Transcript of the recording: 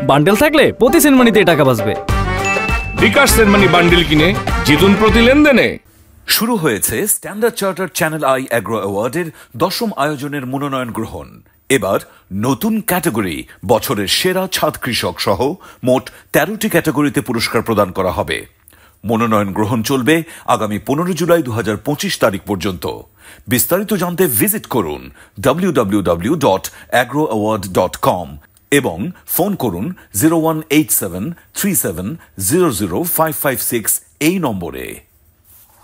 Bundle থাকলে প্রতি সেনমানিতে টাকা বাঁচবে। বিকাশ সেনমানি বান্ডেল কিনে জিতুন প্রতি লেনদেনে। শুরু হয়েছে Standard Charter Channel I Agro অ্যাওয়ার্ডের 10ম আয়োজনের মনোনয়ন গ্রহণ। এবার নতুন ক্যাটাগরি বছরের সেরা ছাদ কৃষক সহ মোট 13টি ক্যাটাগরিতে পুরস্কার প্রদান করা হবে। মনোনয়ন গ্রহণ চলবে আগামী 15 জুলাই 2025 তারিখ পর্যন্ত। বিস্তারিত জানতে ভিজিট করুন www.agroaward.com এবং ফোন করুন 018737000556 এই নম্বরে।